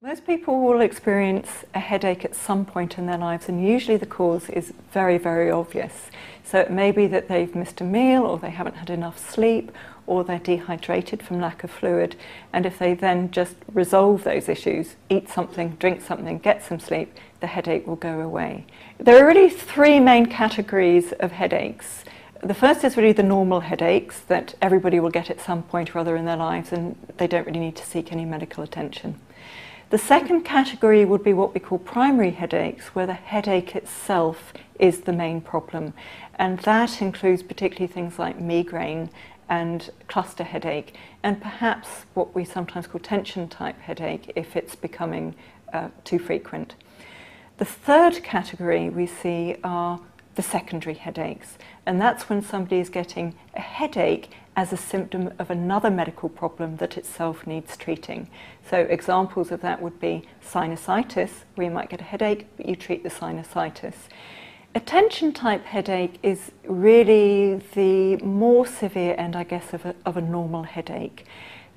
Most people will experience a headache at some point in their lives, and usually the cause is very, very obvious. So it may be that they've missed a meal, or they haven't had enough sleep, or they're dehydrated from lack of fluid. And if they then just resolve those issues, eat something, drink something, get some sleep, the headache will go away. There are really three main categories of headaches. The first is really the normal headaches that everybody will get at some point or other in their lives, and they don't really need to seek any medical attention. The second category would be what we call primary headaches, where the headache itself is the main problem. And that includes particularly things like migraine and cluster headache, and perhaps what we sometimes call tension type headache if it's becoming too frequent. The third category we see are the secondary headaches, and that's when somebody is getting a headache as a symptom of another medical problem that itself needs treating. So examples of that would be sinusitis, where you might get a headache but you treat the sinusitis. A tension type headache is really the more severe end, I guess, of a normal headache.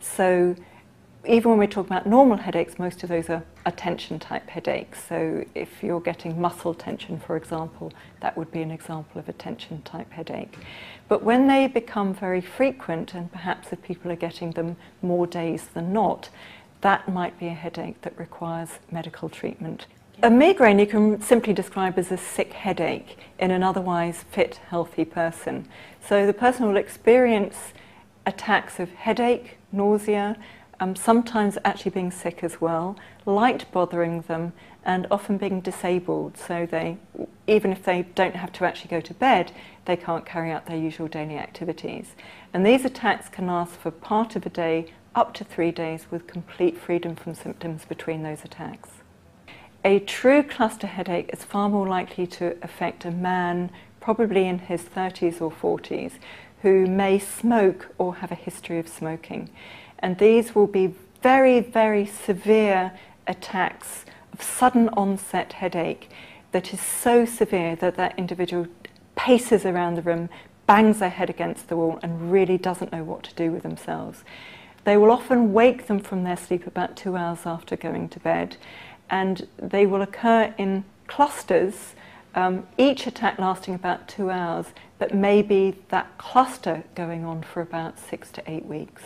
So even when we talk about normal headaches, most of those are tension type headaches. So if you're getting muscle tension, for example, that would be an example of a tension type headache. But when they become very frequent, and perhaps if people are getting them more days than not, that might be a headache that requires medical treatment. A migraine you can simply describe as a sick headache in an otherwise fit, healthy person. So the person will experience attacks of headache, nausea, sometimes actually being sick as well, light bothering them, and often being disabled. So they, even if they don't have to actually go to bed, they can't carry out their usual daily activities. And these attacks can last for part of a day, up to 3 days, with complete freedom from symptoms between those attacks. A true cluster headache is far more likely to affect a man, probably in his 30s or 40s, who may smoke or have a history of smoking. And these will be very, very severe attacks of sudden onset headache that is so severe that that individual paces around the room, bangs their head against the wall, and really doesn't know what to do with themselves. They will often wake them from their sleep about 2 hours after going to bed, and they will occur in clusters, each attack lasting about 2 hours, but maybe that cluster going on for about 6 to 8 weeks.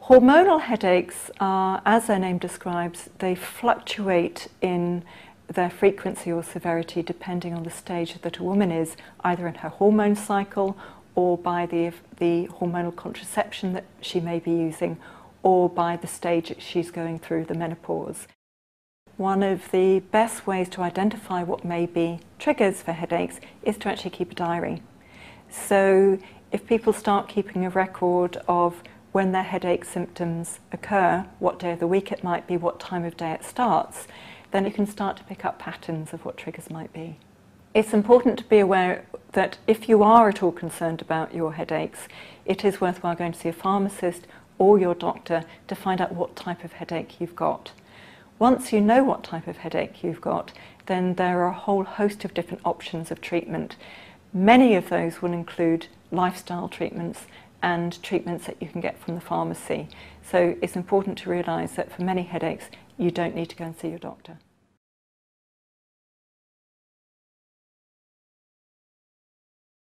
Hormonal headaches are, as their name describes, they fluctuate in their frequency or severity depending on the stage that a woman is, either in her hormone cycle or by the hormonal contraception that she may be using, or by the stage that she's going through, the menopause. One of the best ways to identify what may be triggers for headaches is to actually keep a diary. So if people start keeping a record of when their headache symptoms occur, what day of the week it might be, what time of day it starts, then you can start to pick up patterns of what triggers might be. It's important to be aware that if you are at all concerned about your headaches, it is worthwhile going to see a pharmacist or your doctor to find out what type of headache you've got. Once you know what type of headache you've got, then there are a whole host of different options of treatment. Many of those will include lifestyle treatments and treatments that you can get from the pharmacy. So it's important to realise that for many headaches, you don't need to go and see your doctor.